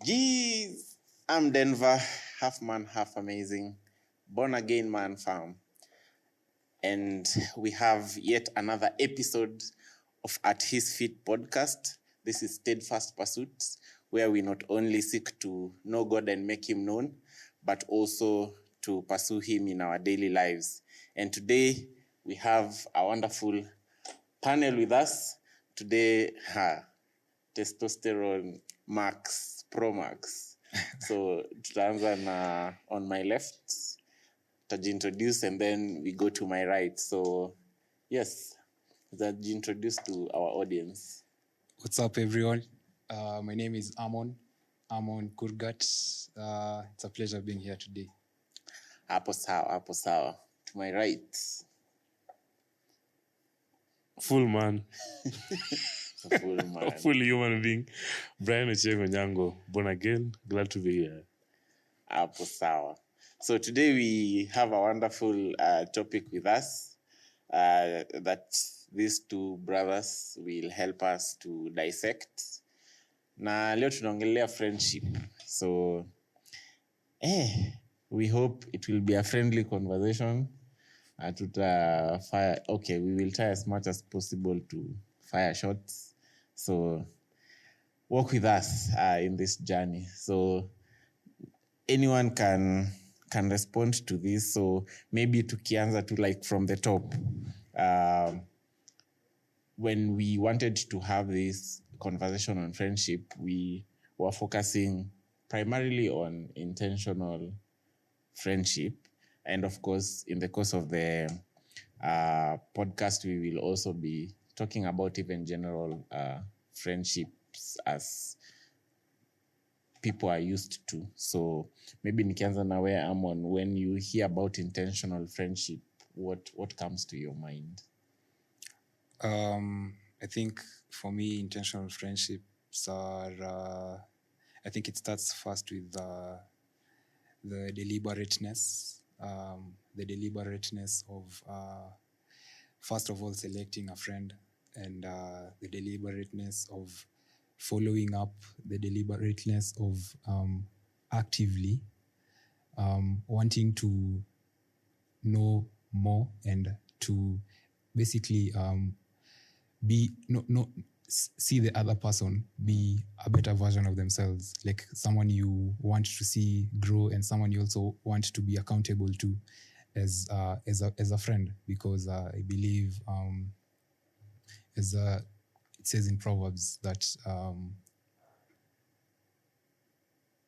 Jeez, I'm Denver, half man, half amazing, born again man farm. And we have yet another episode of At His Feet podcast. This is Steadfast Pursuits, where we not only seek to know God and make him known, but also to pursue him in our daily lives. And today we have a wonderful panel with us. Today, testosterone max, pro max. So tutaanza na on my left, tajiintroduce and then we go to my right. So yes, tajiintroduce to our audience. What's up, everyone? My name is Amon Kurgat. It's a pleasure being here today. Hapo sawa. To my right. Full man. A full man. A full human being. Brian Ochengo Nyango, born again. Glad to be here. Hapo sawa. So today we have a wonderful topic with us that these two brothers will help us to dissect. Na leo tunaongelea friendship. So we hope it will be a friendly conversation. We will try as much as possible to fire shots. So walk with us in this journey. So anyone can respond to this. So maybe tukianza to like from the top. When we wanted to have this conversation on friendship, we were focusing primarily on intentional friendship. And of course, in the course of the podcast, we will also be talking about even general friendships as people are used to. So maybe nikianza na where I'm on, when you hear about intentional friendship, what comes to your mind? I think for me, intentional friendships are, I think it starts first with the deliberateness. The deliberateness of, first of all, selecting a friend, and the deliberateness of following up, the deliberateness of actively wanting to know more and to basically see the other person be a better version of themselves, like someone you want to see grow and someone you also want to be accountable to as a friend, because I believe it says in Proverbs that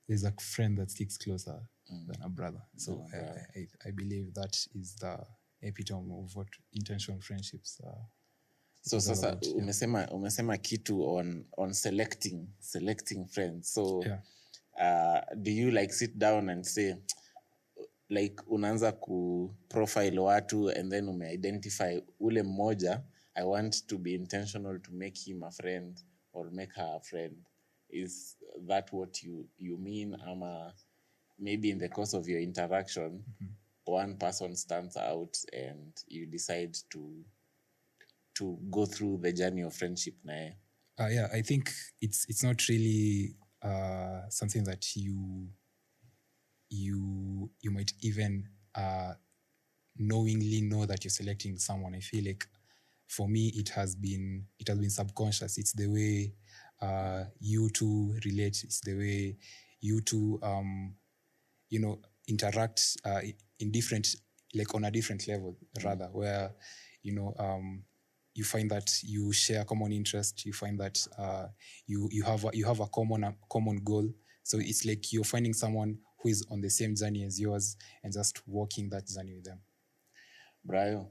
there's a friend that sticks closer than a brother. So I believe that is the epitome of what intentional friendships are. So sasa umesema kitu on selecting friends. So do you like sit down and say, like unaanza ku profile watu and then identify ule mmoja, I want to be intentional to make him a friend or make her a friend? Is that what you mean? Ama maybe in the course of your interaction, one person stands out and you decide to go through the journey of friendship na I think it's not really something that you might even knowingly know that you're selecting someone. I feel like for me it has been subconscious. It's the way you two relate. It's the way you two interact in different, like on a different level rather, where you find that you share common interest. You find that you have a common goal. So it's like you're finding someone who is on the same journey as yours and just walking that journey with them. Brian,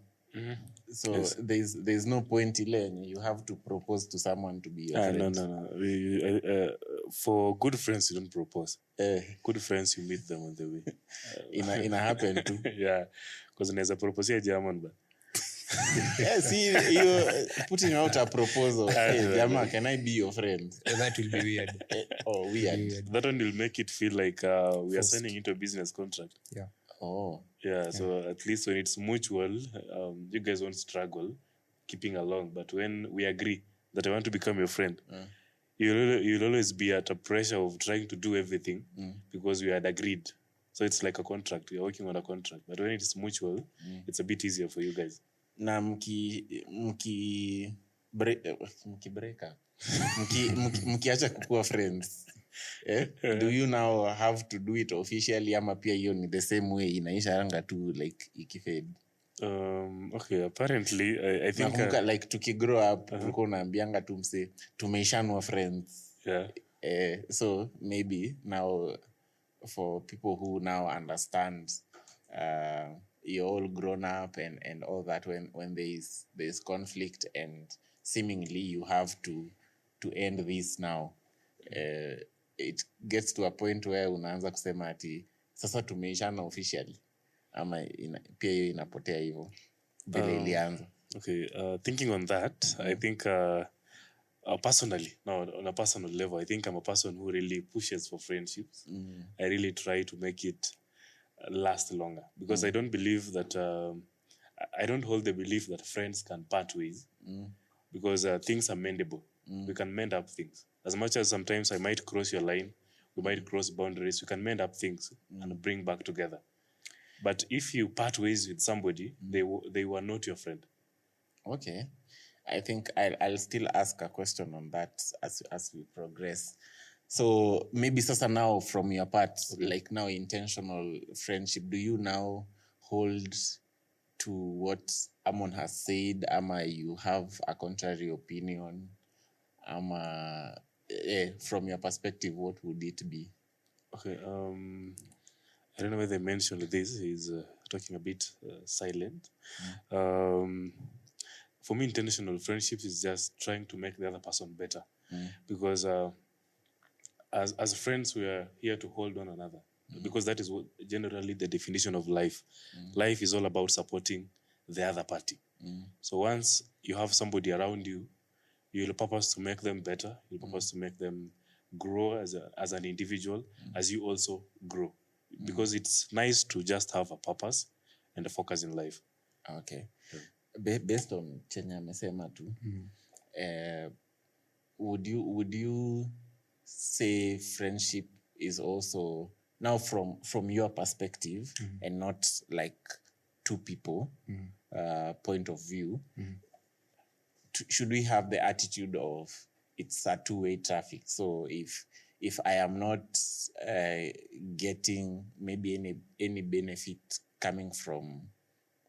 so yes. There's no point in you have to propose to someone to be your friend. No. For good friends, you don't propose. Good friends, you meet them on the way. Ina happen too. Yeah, because unaweza propose German, but see, you putting out a proposal. Hey, Jama, can I be your friend? That will be weird. Weird. That one will make it feel like we are signing into a business contract. Yeah. Oh. Yeah, so at least when it's mutual, you guys won't struggle keeping along. But when we agree that I want to become your friend, you'll always be at a pressure of trying to do everything because we had agreed. So it's like a contract. You're working on a contract. But when it's mutual, it's a bit easier for you guys. Na mkiacha kukua friends, do you now have to do it officially ama pia hiyo ni the same way inaisha tu like ikifade? Okay, apparently I think like tukigrow up ulikuwa unaambianga tu mse tumeishanwa friends. So maybe now for people who now understand you're all grown up and all that, when there's conflict and seemingly you have to end this now, it gets to a point where unaanza kusema ati sasa tumeishana officially ama pia hiyo inapotea hivyo vile ilianza. Okay, thinking on that, I think personally, on a personal level, I think I'm a person who really pushes for friendships. I really try to make it last longer because I don't believe that I don't hold the belief that friends can part ways because things are mendable. We can mend up things. As much as sometimes I might cross your line, we might cross boundaries, we can mend up things and bring back together. But if you part ways with somebody, they were not your friend. Okay. I think I'll still ask a question on that as we progress. So maybe sasa now from your part, like now intentional friendship, do you now hold to what Amon has said, ama you have a contrary opinion, ama from your perspective, what would it be? Okay, I don't know whether they mentioned this. He's talking a bit silent. For me, intentional friendships is just trying to make the other person better. Because as friends, we are here to hold one another. Because that is generally the definition of life. Life is all about supporting the other party. So once you have somebody around you, you'll purpose to make them better. You'll purpose to make them grow as an individual, as you also grow. Because it's nice to just have a purpose and a focus in life. Okay. Based on chenye amesema tu, would you say friendship is also now from your perspective and not like two people point of view, should we have the attitude of it's a two-way traffic? So if I am not getting maybe any benefit coming from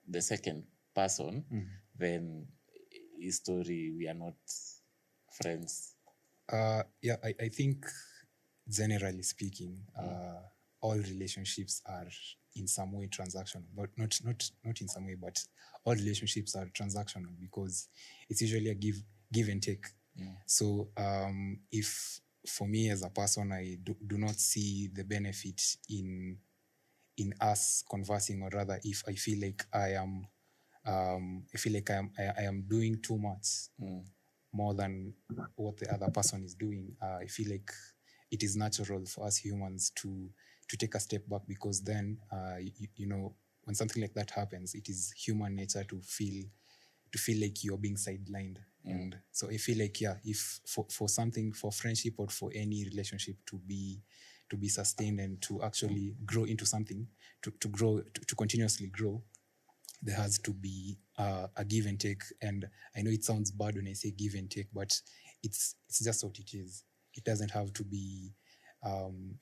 the second person, then history, we are not friends. Yeah, I think generally speaking, all relationships are in some way transactional. Not in some way, but all relationships are transactional because it's usually a give and take. So if for me as a person, I do not see the benefit in us conversing, or rather, if I feel like I am doing too much more than what the other person is doing, I feel like it is natural for us humans to take a step back, because then you know, when something like that happens, it is human nature to feel like you're being sidelined. And so I feel like, yeah, if for something, for friendship or for any relationship to be sustained and to actually grow into something, to continuously grow, there has to be a give and take. And I know it sounds bad when I say give and take, but it's just what it is. It doesn't have to be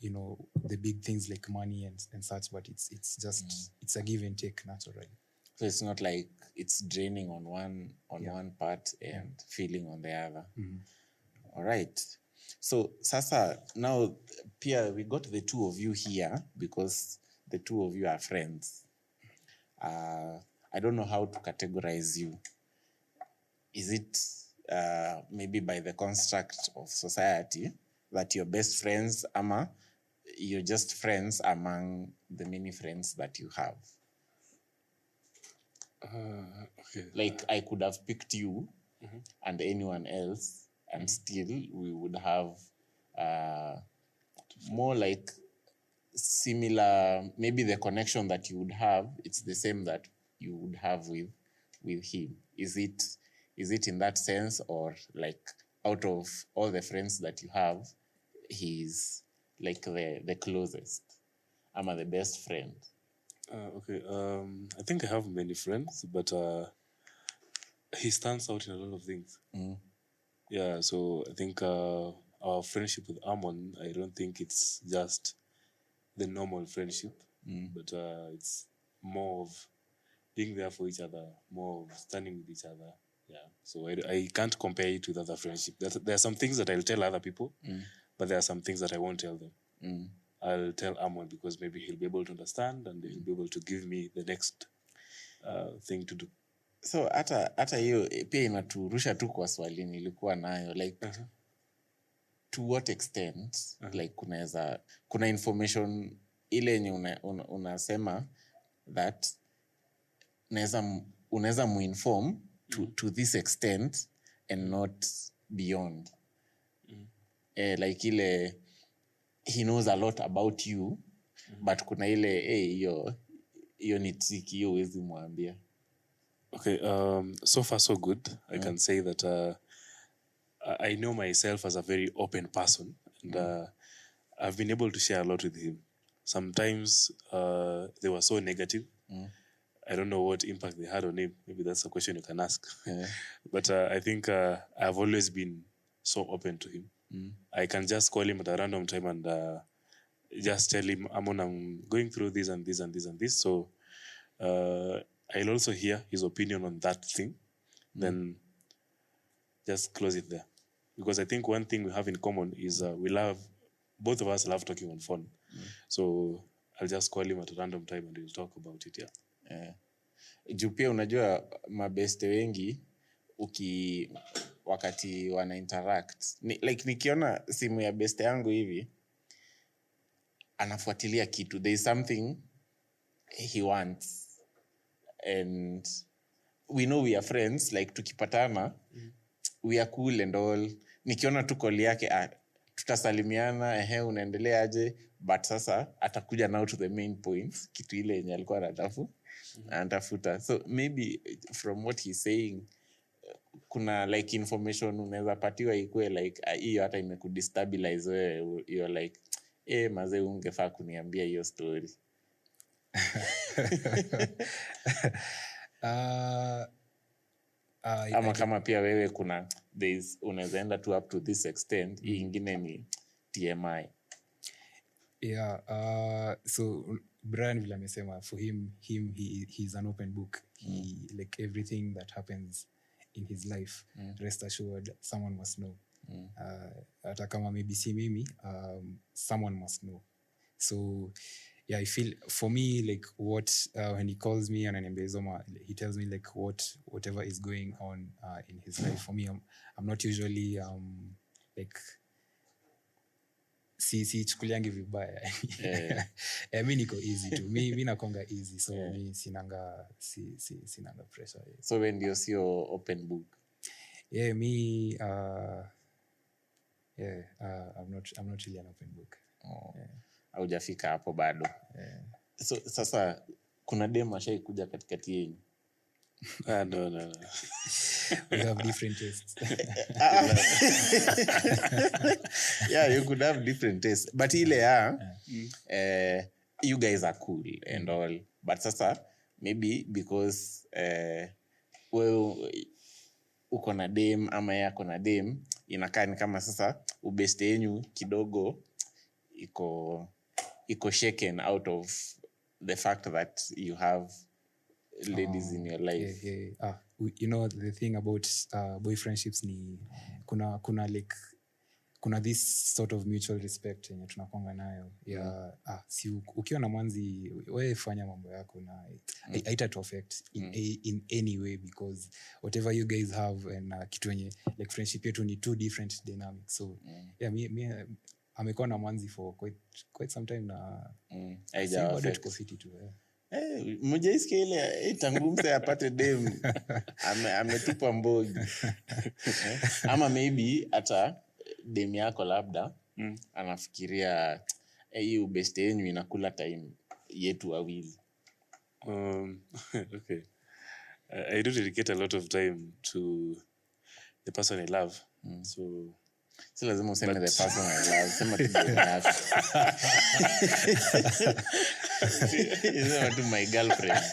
you know, the big things like money and such, but it's just it's a give and take naturally. So it's not like it's draining on one part and feeling on the other. All right. So sasa, now Pia, we got the two of you here because the two of you are friends. I don't know how to categorize you. Is it maybe by the construct of society that you're best friends, ama you're just friends among the many friends that you have? Okay. Like I could have picked you and anyone else, and still we would have more like similar, maybe the connection that you would have, it's the same that you would have with him. Is it in that sense, or like out of all the friends that you have, he's like the closest ama the best friend? Okay. I think I have many friends, but he stands out in a lot of things. Yeah, so I think our friendship with Amon, I don't think it's just the normal friendship, but it's more of being there for each other, more of standing with each other. Yeah, so I can't compare it with other friendship. There are some things that I'll tell other people, but there are some things that I won't tell them. I'll tell Amon because maybe he'll be able to understand and he'll be able to give me the next thing to do. So hata hiyo pia inaturusha tu kwa swali nilikuwa nayo like to what extent like kuna information ile yenye unasema that unaweza muinform to this extent and not beyond. Like ile he knows a lot about you, but kuna ile hiyo ni tricky, hiyo huwezi mwambia. Okay, so far so good. I can say that I know myself as a very open person, and I've been able to share a lot with him. Sometimes they were so negative. I don't know what impact they had on him. Maybe that's a question you can ask. But I think I've always been so open to him. I can just call him at a random time and just tell him, I'm going through this and this and this and this. So I'll also hear his opinion on that thing. Then just close it there. Because I think one thing we have in common is both of us love talking on phone. So I'll just call him at a random time and we'll talk about it. Juu pia unajua mabeste wengi wakati wana interact like nikiona simu ya beste yangu hivi anafuatilia kitu, there is something he wants and we know we are friends, like tukipatana we are cool and all. Nikiona tu call yake tutasalimiana, unaendelea aje, but sasa atakuja now to the main point, kitu ile yenye alikuwa anatafuta. So maybe from what he's saying kuna like information unaweza patiwa ikue like hiyo hata imekudestabilize wewe, you're like mazee ungefaa kuniambia hiyo story. Ama kama pia wewe kuna unaweza enda tu up to this extent, hii ingine ni TMI. So Brian vile amesema, for him he's an open book. He like everything that happens in his life, rest assured someone must know. Hata kama maybe si mimi, someone must know. So I feel for me like what when he calls me and ananiambia he tells me like whatever is going on in his life. For me, I'm not usually like si chukuliangi vibaya. Mi niko easy tu. Mi nakonga easy, so mi sinanga pressure. So when you see your open book? Me I'm not really an open book. Haujafika hapo bado. So sasa kuna dem ashai kuja katikati yenu? No. We have different tastes. You could have different tastes, but ile you guys are cool and all, but sasa maybe because uko na dem ama yako na dem, inakaa ni kama sasa ubeste yenyu kidogo iko shaken out of the fact that you have ladies in your life. You know the thing about boyfriendships ni kuna like kuna this sort of mutual respect yenye tunakonga nayo si ukiwa na mwanzi wewe fanya mambo yako na haita to affect in any way, because whatever you guys have and kitu yenye like friendship yetu ni two different dynamics. So me amekuwa na mwanzi for quite some time na bado tuko fiti tu. Mjaisikia ile tangu mse apate dem ametupa mbogi. Ama maybe hata dem yako labda anafikiria hii ubeste yenyu inakula time yetu wawili. Okay. I do dedicate a lot of time to the person I love. So si lazima useme the person I love, sema tu jina yako. Sema tu my girlfriend.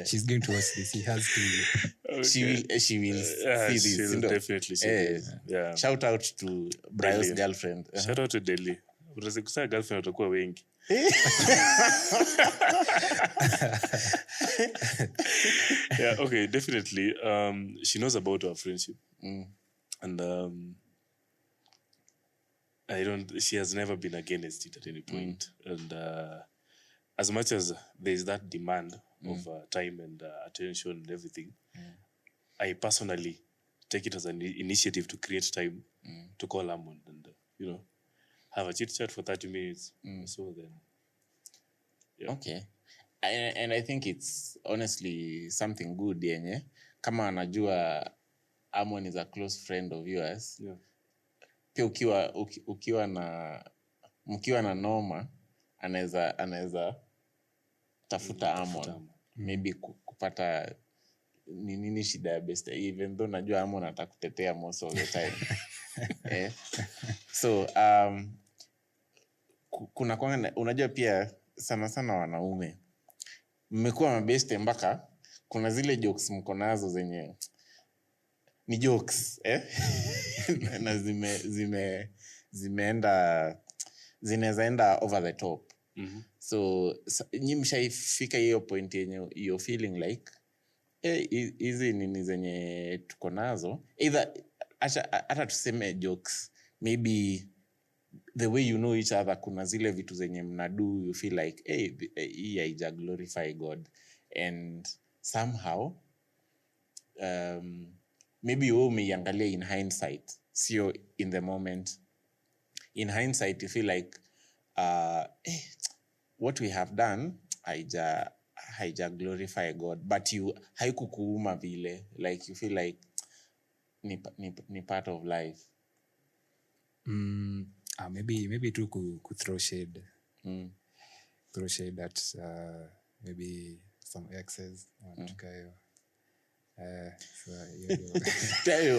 She's going to watch this. He has to. Okay. She will see this. She'll definitely see this. Yeah. Shout out to Bryo's girlfriend. Shout out to Delhi. Unaweza kusema girlfriend watakuwa wengi. Yeah, okay, definitely. She knows about our friendship. And she has never been against it at any point. And as much as there's that demand of time and attention and everything, I personally take it as an initiative to create time to call Amon and, have a chit chat for 30 minutes. So then, yeah. Okay. And I think it's honestly something good yenye. Kama anajua Amon is a close friend of yours. Yeah. Pia mkiwa na noma, anaweza tafuta Amon. Maybe kupata nini shida ya best, even though najua Amon atakutetea most of the time. So kuna kwanga, unajua pia sana wanaume mmekuwa mabeste mpaka kuna zile jokes mko nazo zenye ni jokes na zinaweza enda over the top. So nyi mshaifika hiyo point yenye you're feeling like hizi nini zenye tuko nazo, either hata tuseme jokes, maybe the way you know each other, kuna zile vitu zenye mnadu you feel like hii haija glorify God, and somehow maybe wewe umeiangalia in hindsight, sio in the moment. In hindsight you feel like what we have done haija glorify God, but haikukuuma vile, like you feel like ni part of life. Maybe to throw shade. Throw shade at maybe some exes.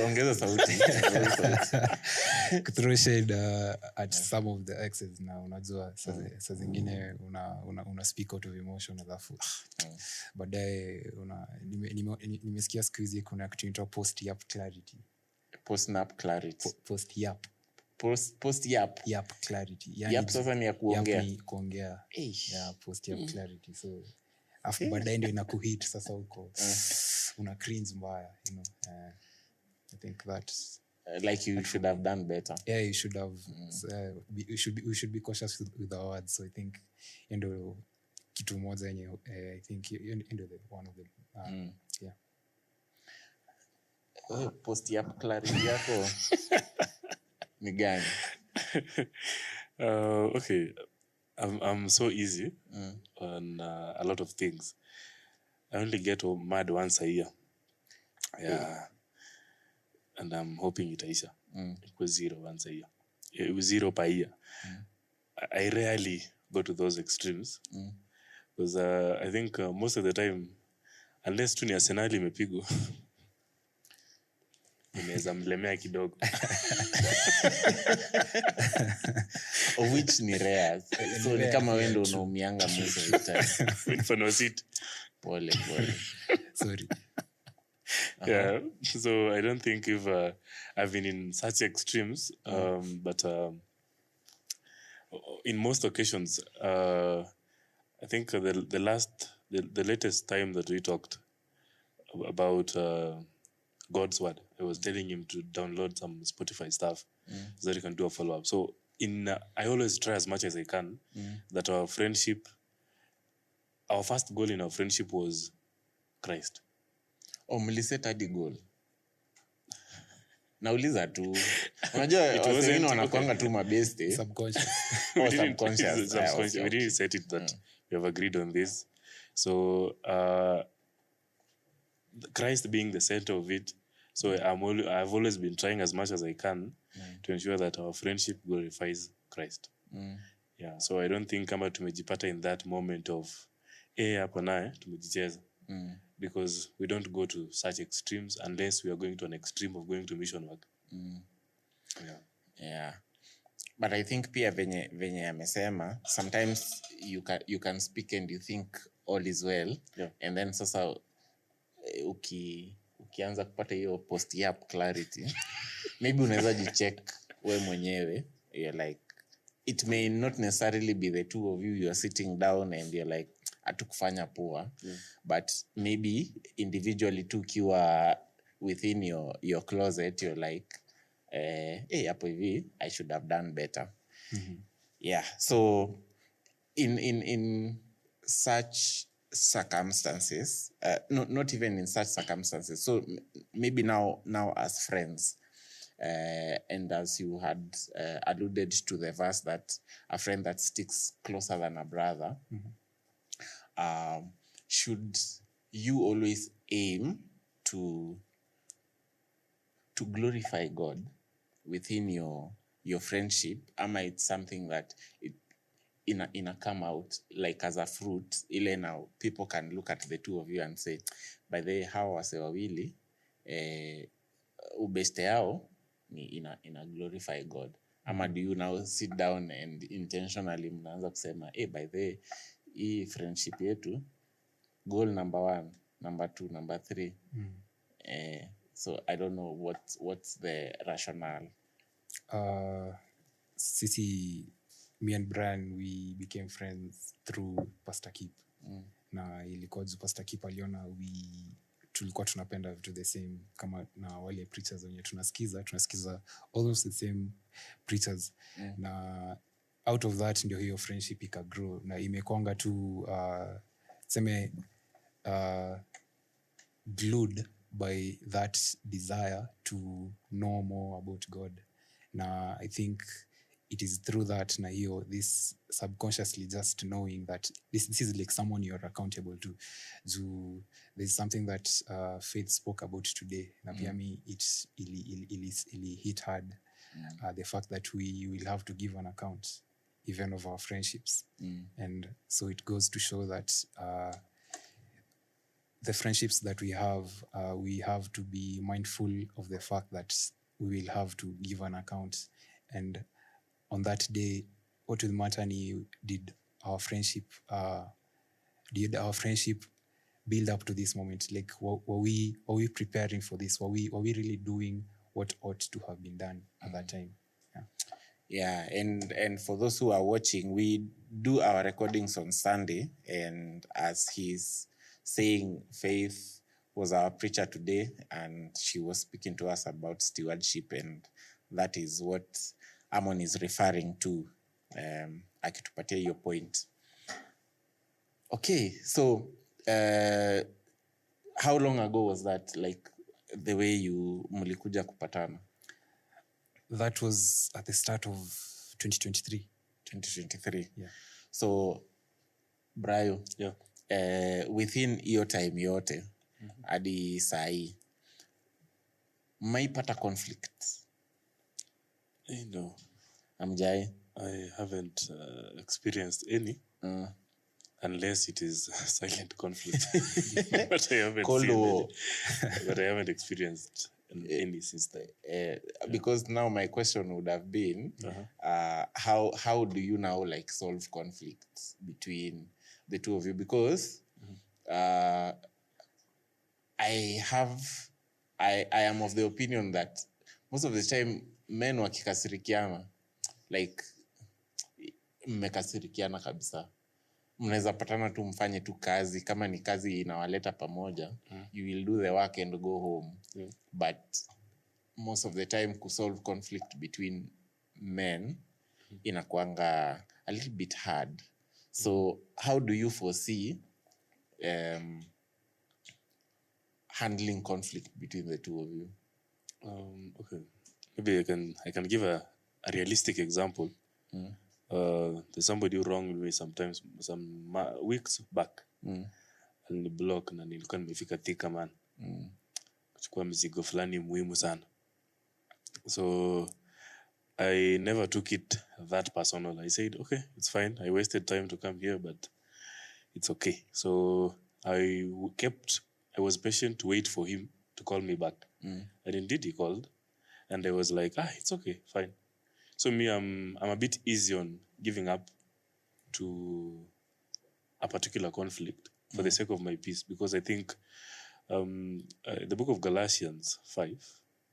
Ongeza sauti. Throw shade at some of the exes. Na unajua saa zingine una speak out of emotion, alafu baadaye nimesikia siku hizi kuna kitu inaitwa post-yap clarity. Post-nap clarity. Post-yap. Post-yap. Yap clarity. Yap sasa ni ya kuongea. Yap ni kuongea. Yeah, post-yap clarity. So after baadaye ndio inakuhit sasa huko. Una cringe mbaya, I think that's like you should have done better. Yeah, you should have. We should be cautious with our words. So I think ndio kitu moja yenye I think ndio one of them. Yeah. Post-yap clarity yako ni gani? Okay, I'm so easy on a lot of things. I only get mad once a year. Yeah. And I'm hoping itaisha. It was 0 once a year. It was 0 per year. I rarely go to those extremes. Because I think most of the time, unless tu ni Arsenal imepigwa, inaweza mlemea kidogo. Of which ni rare. So ni kama wewe ndio unaumianga most of the time. Mfano sit. Pole. Sorry. Yeah, so I don't think if I've been in such extremes, but in most occasions, I think the latest time that we talked about God's word, I was telling him to download some Spotify stuff so that he can do a follow-up. So I always try as much as I can that our first goal in our friendship was Christ. Mliset hadi goal. Nauliza tu. Unajua wengine wanakuanga tu mabeste. Subconscious. Subconscious. We didn't set it that we have agreed on this. So Christ being the center of it. So I've always been trying as much as I can to ensure that our friendship glorifies Christ. Yeah. So I don't think kama tumejipata in that moment of hapa naye tumejicheza. Because we don't go to such extremes unless we are going to an extreme of going to mission work. Yeah. But I think pia venye amesema, sometimes you can speak and you think all is well. Yeah. And then sasa ukianza kupata hiyo post up clarity, maybe unaweza jicheck we mwenyewe. You're like, it may not necessarily be the two of you, you're sitting down and you're like, hatukufanya poa. But maybe individually tu ukiwa within your closet, you're like, hey, hapo hivi I should have done better. Yeah. So in such circumstances, not even in such circumstances, so maybe now as friends, and as you had alluded to the verse that a friend that sticks closer than a brother, should you always aim to glorify God within your friendship? Ama it's something that ina come out like as a fruit, ile now people can look at the two of you and say, by the way, hawa wase wawili ubeste yao ni ina glorify God. Ama do you now sit down and intentionally mnaanza kusema, by the way, hii friendship yetu, goal number 1, number 2, number 3. So I don't know what's the rationale. Sisi, me and Brian, we became friends through Pastor Kip. Na ilikuwa Pastor Kip aliona tulikuwa tunapenda vitu the same kama na wale preachers wenye tunasikiza almost the same preachers. Na out of that ndio hiyo friendship ikagrow na imekwanga tu glued by that desire to know more about God. Na I think it is through that na hiyo, this subconsciously just knowing that this is like someone you're accountable to. There's something that Faith spoke about today. Na pia me, it hit hard. The fact that we will have to give an account even of our friendships. And so it goes to show that the friendships that we have to be mindful of the fact that we will have to give an account. And on that day, what will matter ni did our friendship build up to this moment? Like, were we preparing for this? Were we really doing what ought to have been done at that time? Yeah, and for those who are watching, we do our recordings on Sunday, and as he's saying, Faith was our preacher today, and she was speaking to us about stewardship, and that is what Amon is referring to, akitupatia hiyo point. Okay, so how long ago was that, like the way you mulikuja kupatana? That was at the start of 2023. 2023. Yeah. So, Brayo, within hiyo time yote, hadi sahi, maipata conflicts? No. Amjai? I haven't experienced any, unless it is silent conflict. But I haven't Cold War. But I haven't experienced any since then. Because now my question would have been, how do you now like solve conflicts between the two of you? Because I am of the opinion that most of the time men wakikasirikiana, like mmekasirikiana kabisa, mnaweza patana tu mfanye tu kazi, kama ni kazi inawaleta pamoja, you will do the work and go home. But most of the time kusolve conflict between men inakuanga a little bit hard. So how do you foresee handling conflict between the two of you? Okay, maybe I can give a realistic example. There's somebody who wronged me some weeks back. Aliniblock na nilikuwa nimefika Thika man. Kuchukua mizigo fulani muhimu sana. So I never took it that personal. I said, okay, it's fine. I wasted time to come here, but it's okay. So I was patient to wait for him to call me back. And indeed he called. And I was like, it's okay, fine. So me, I'm a bit easy on giving up to a particular conflict for the sake of my peace, because I think the book of Galatians 5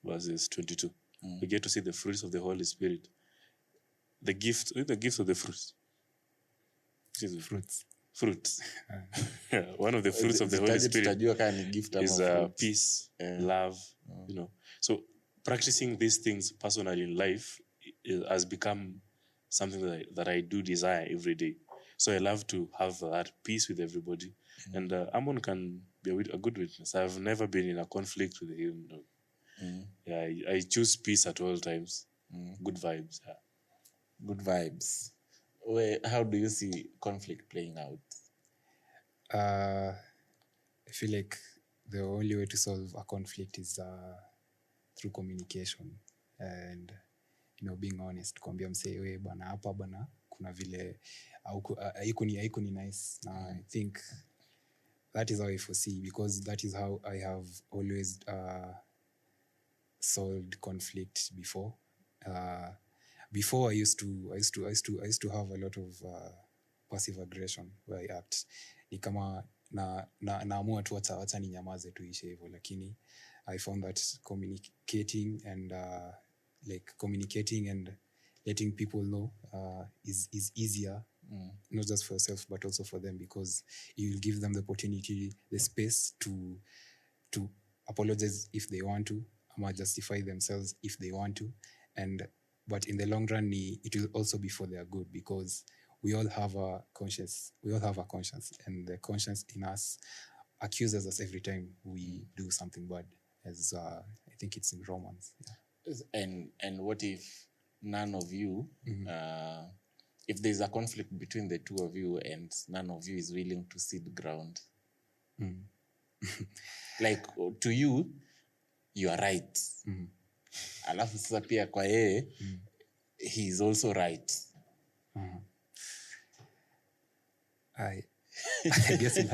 verses 22, we get to see the fruits of the Holy Spirit. The gift of the fruits. Fruits. One of the fruits of the Holy Spirit is peace, love, So practicing these things personally in life has become something that I do desire every day. So I love to have that peace with everybody. And Amon can be a good witness. I've never been in a conflict with him. Yeah, I choose peace at all times. Good vibes. Yeah. Good vibes. How do you see conflict playing out? I feel like the only way to solve a conflict is through communication and being honest. Kuambia msee we bana hapa bana kuna vile haiku ni nice. I think that is how I foresee, because that is how I have always solved conflict before. Before I used to have a lot of passive aggression where I act ni kama naamua tu wacha ni nyamaze tuishe hivyo, lakini I found that communicating and letting people know is easier, not just for yourself but also for them, because you will give them the opportunity, the space to apologize if they want to, or justify themselves if they want to, but in the long run it will also be for their good, because we all have a conscience, and the conscience in us accuses us every time we do something bad, as I think it's in Romans. And what if none of you, if there's a conflict between the two of you and none of you is willing to cede ground? Like, to you are right. Alafu sasa pia kwa yeye, he is also right. I guess we'll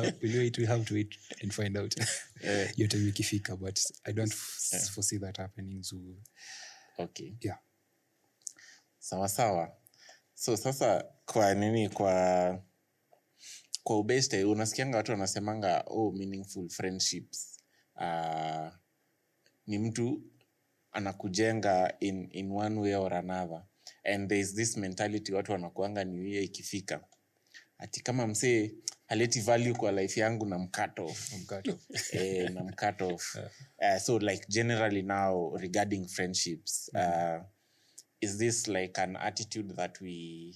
have to wait and find out your time ikifika, but I don't foresee that happening. So okay, yeah, sawa. So sasa kwa nini kwa ubeste unasikianga watu wanasemanga meaningful friendships ni mtu anakujenga in one way or another, and there is this mentality watu wanakuanga ni hiyo ikifika ati kama msee haleti value kwa life yangu na mcut off. Na mcut off. So like generally now regarding friendships, is this like an attitude that we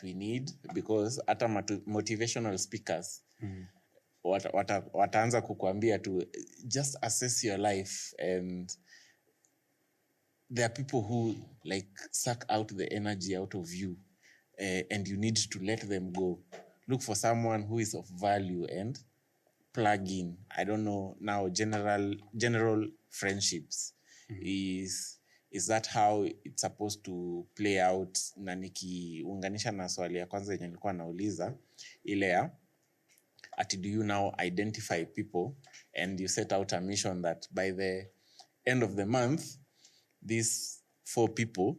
need? Because hata motivational speakers wataanza kukuambia tu just assess your life, and there are people who like suck out the energy out of you, and you need to let them go. Look for someone who is of value and plug in. I don't know now, general friendships. Is that how it's supposed to play out? Na nikiunganisha na swali ya kwanza yenye nilikuwa nauliza ile ya ati do you now identify people and you set out a mission that by the end of the month these 4 people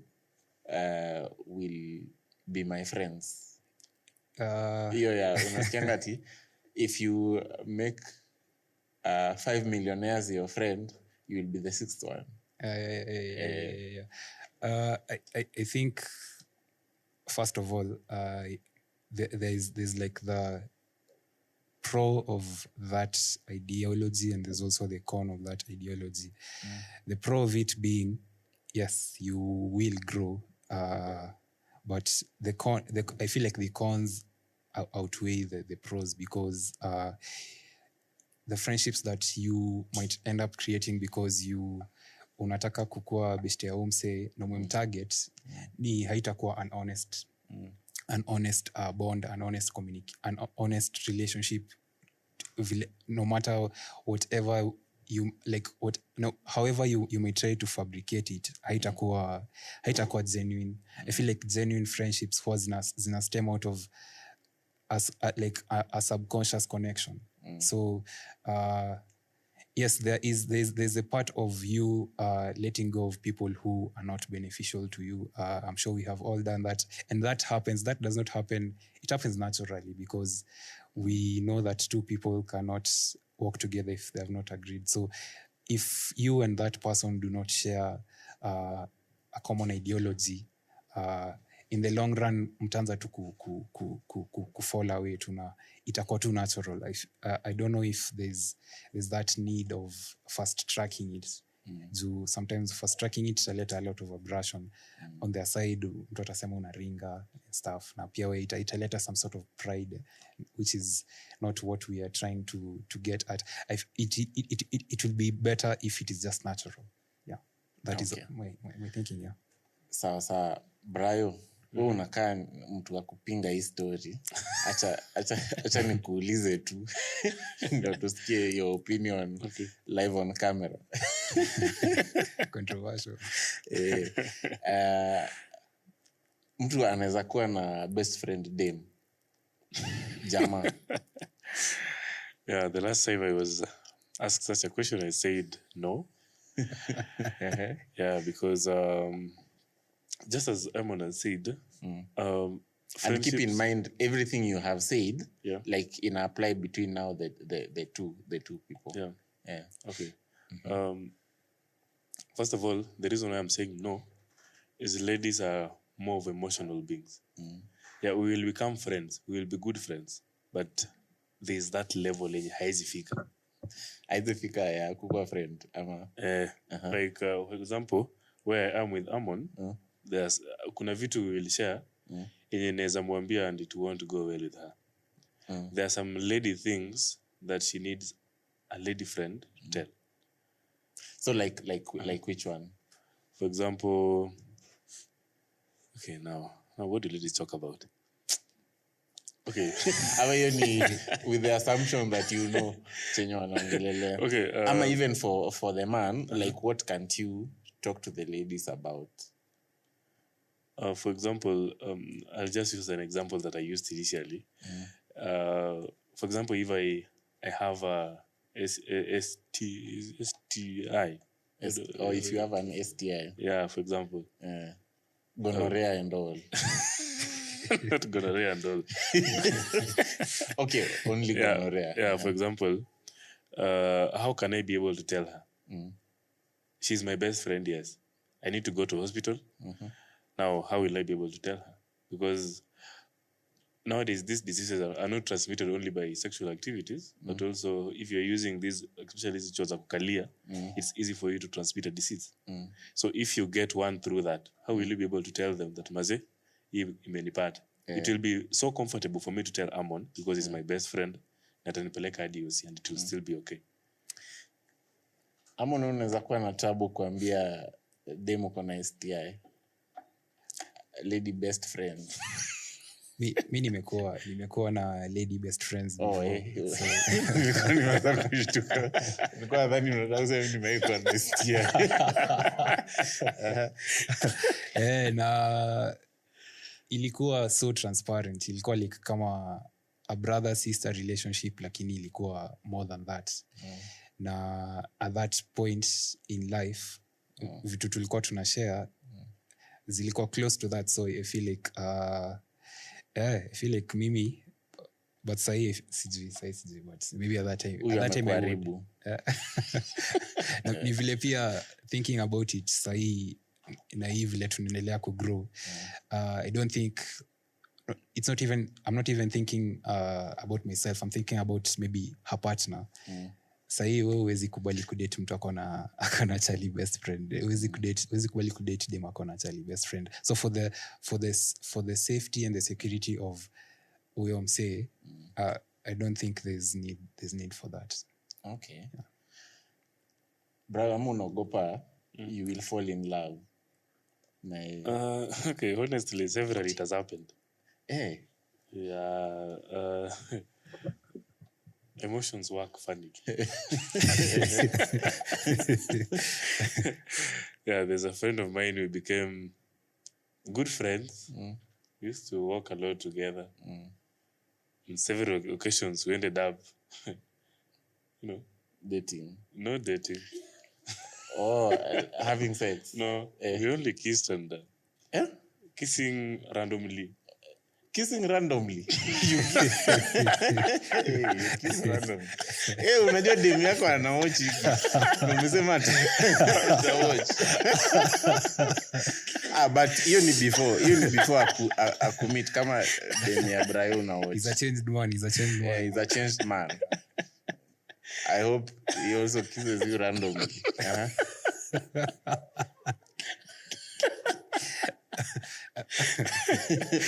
will be my friends. Hiyo unasikianga ati if you make 5 millionaires your friend, you will be the 6th one. I think first of all there's like the pro of that ideology, and there's also the con of that ideology. The pro of it being, yes, you will grow, but the con, I feel like the cons outweigh the pros, because the friendships that you might end up creating because you unataka kukua best ya umse na umemtarget ni haitakuwa an honest bond, an honest relationship, no matter whatever you like, however you may try to fabricate it, haitakuwa genuine. I feel like genuine friendships huwa zina stem out of like a subconscious connection. So yes, there's a part of you letting go of people who are not beneficial to you. I'm sure we have all done that, and that does not happen. It happens naturally because we know that two people cannot work together if they have not agreed. So if you and that person do not share a common ideology, in the long run mtaanza tu fall away tuna itakuwa tu natural. I don't know if there's that need of fast tracking it. Sometimes fast tracking it italeta a lot of aggression on their side. Mtu atasema unaringa and stuff, na pia italeta some sort of pride, which is not what we are trying to get at. It will be better if it is just natural. Yeah, that is my thinking. Yeah, sawa Brayo, wewe unakaa mtu wa kupinga hii story. Acha nikuulize tu ndio tusikie your opinion live on camera. Controversial. Mtu anaweza kuwa na best friend dame jamaa. Yeah, the last time I was asked such a question, I said no. Yeah, because just as Amon has said, and keep in mind everything you have said, like in apply between now the two people. Yeah. Okay. First of all, the reason why I'm saying no is ladies are more of emotional beings. Yeah, we will become friends. We will be good friends. But there's that level in haizifika. Haizifika ya kuwa friend. Like, for example, where I am with Amon, there's kuna vitu we will share yenye naweza mwambia and it won't go well with her. There are some lady things that she needs a lady friend to tell. So like which one? For example, okay, now what do ladies talk about? Okay. With the assumption that you know chenye wanaongelelea. Okay. Ama even for the man, like what can't you talk to the ladies about? For example, I'll just use an example that I used initially. For example, if I have a STI. Or if you have an STI. Yeah, for example. Gonorrhea and all. Not gonorrhea and all. Okay, only gonorrhea. Yeah, for example, how can I be able to tell her? She's my best friend, yes. I need to go to hospital. Now, how will I be able to tell her? Because nowadays, these diseases are not transmitted only by sexual activities, but also if you're using these, especially zicho kukalia, it's easy for you to transmit a disease. So if you get one through that, how will you be able to tell them that maze, imenipata? It will be so comfortable for me to tell Amon because he's my best friend, natanipeleka hadi UC and it will still be okay. Amon unaweza kuwa na tabu kuambia demo kona STI. Lady best friend. Mi nimekuwa na lady best friends before. Nimeanza kushtuka. Nilikuwa nadhani unataka kusema nimeikuwa na STI. Na ilikuwa so transparent. Ilikuwa like kama a brother sister relationship, lakini ilikuwa more than that. Na at that point in life, vitu tulikuwa tunashare zilikuwa close to that, so I feel like mimi, but sahi sijui but maybe at that time I would. Ni vile pia thinking about it sahi na hii vile tunaendelea ku grow. I don't think I'm not even thinking about myself. I'm thinking about maybe her partner. Sahi wewe huwezi kubali kudate mtu akona chali best friend. Huwezi kubali kudate dem akona chali best friend. So for the safety and the security of huyo msee, I don't think there's need for that. Okay. Yeah. Brother, I'm unaogopa you will fall in love. Okay, honestly, several it has happened. Hey. Yeah. Emotions work funny. Yeah, there's a friend of mine. We became good friends. We used to walk a lot together. On several occasions, we ended up, Dating. No dating. Or having sex. No, we only kissed and kissing randomly. Kissing randomly. You kiss randomly. Unajua demu yako anawatch hiki. Umesema atawatch. But hiyo ni before akumeet kama demu ya Brian na watch. He's a changed man. He's a changed man. I hope he also kisses you randomly.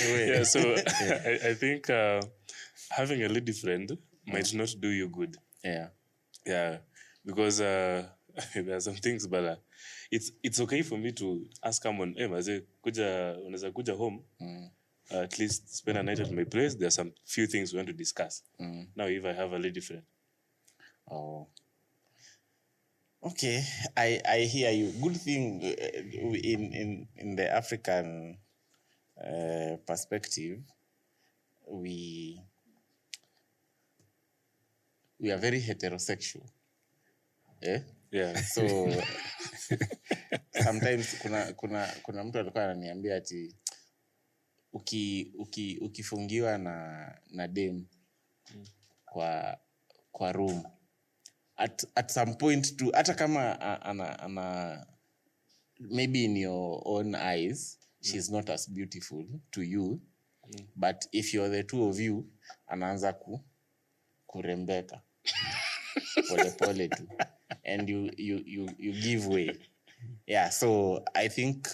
Yeah, so I think having a lady friend might not do you good. Yeah, because there are some things, but it's okay for me to ask someone, hey, unaweza kuja home, at least spend a night at my place. There are some few things we want to discuss. Now, if I have a lady friend. Oh. Okay, I hear you. Good thing in the African perspective, we are very heterosexual. Yeah. So sometimes kuna mtu alikuwa ananiambia ati ukifungiwa na dem kwa room at some point to hata kama ana maybe in your own eyes she's not as beautiful to you, but if you're the two of you anaanza kurembeka pole tu and you give way. Yeah, so I think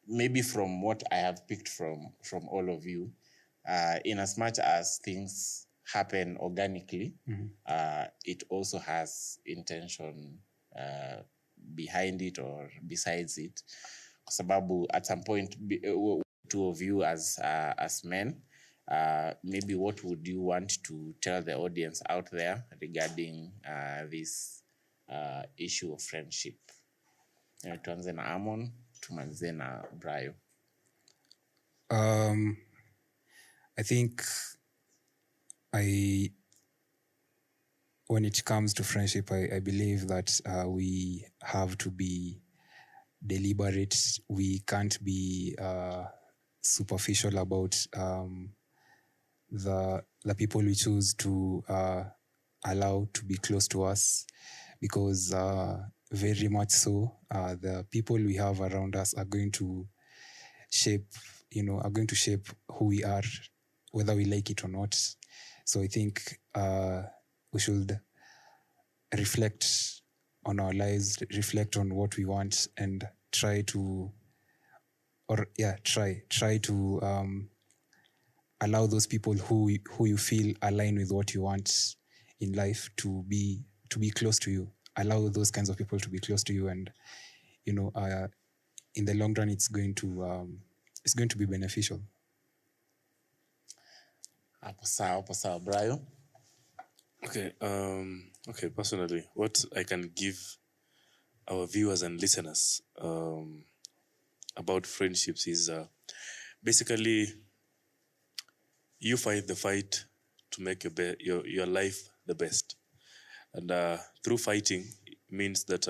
maybe from what I have picked from all of you, in as much as things happen organically, it also has intention behind it or besides it. Kwa sababu at some point, two of you as men, maybe what would you want to tell the audience out there regarding this issue of friendship? Tuanze na Amon, tumalize na Brayo. I think when it comes to friendship, I believe that we have to be deliberate. We can't be superficial about the people we choose to allow to be close to us, because very much so, the people we have around us are going to shape who we are, whether we like it or not. So I think we should reflect on our lives, reflect on what we want, and try to allow those people who you feel align with what you want in life to be close to you. Allow those kinds of people to be close to you, and in the long run, it's going to be beneficial. Hapo sawa, Brayo. Okay, personally, what I can give our viewers and listeners about friendships is basically you fight the fight to make your life the best. And through fighting means that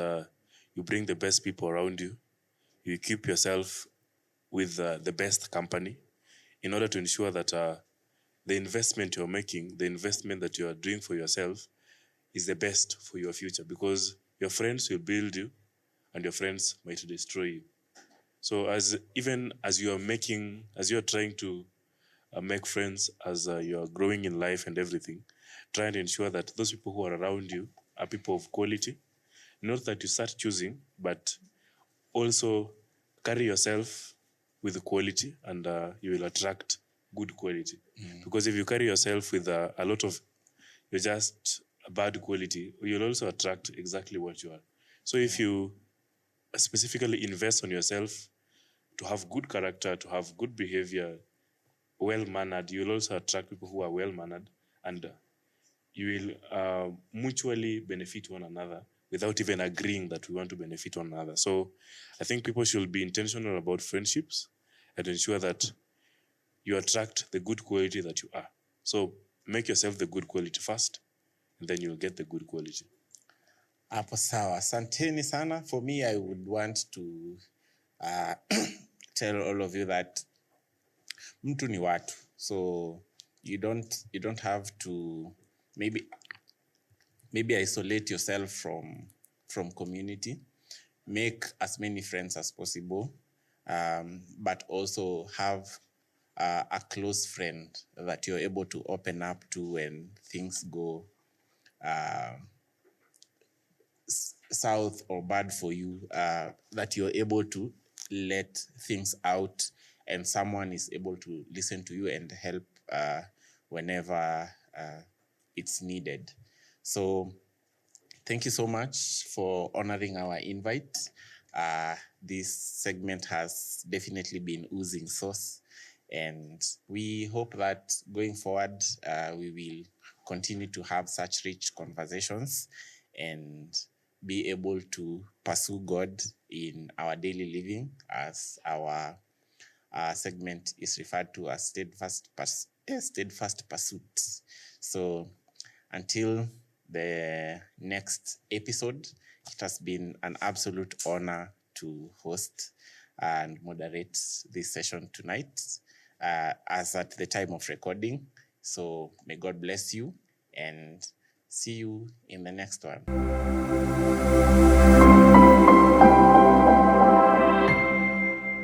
you bring the best people around you. You keep yourself with the best company in order to ensure that the investment you're making, the investment that you are doing for yourself is the best for your future, because your friends will build you and your friends might destroy you. So as you are trying to make friends, as you are growing in life and everything, try and ensure that those people who are around you are people of quality. Not that you start choosing, but also carry yourself with quality, and you will attract good quality. Because if you carry yourself with a lot of you're just a bad quality, you'll also attract exactly what you are. So if you specifically invest on yourself to have good character, to have good behavior, well-mannered, you'll also attract people who are well-mannered, and you will mutually benefit one another without even agreeing that we want to benefit one another. So I think people should be intentional about friendships and ensure that you attract the good quality that you are. So make yourself the good quality first, and then you'll get the good quality. Hapo sawa. Asanteni sana. For me, I would want to tell all of you that mtu ni watu. So you don't have to maybe isolate yourself from community. Make as many friends as possible, but also have a close friend that you're able to open up to when things go south or bad for you, that you're able to let things out and someone is able to listen to you and help whenever it's needed. So thank you so much for honoring our invite. This segment has definitely been oozing sauce, and we hope that going forward, we will continue to have such rich conversations and be able to pursue God in our daily living, as our segment is referred to as steadfast pursuit. So until the next episode, it has been an absolute honor to host and moderate this session tonight, as at the time of recording. So may God bless you, and see you in the next one.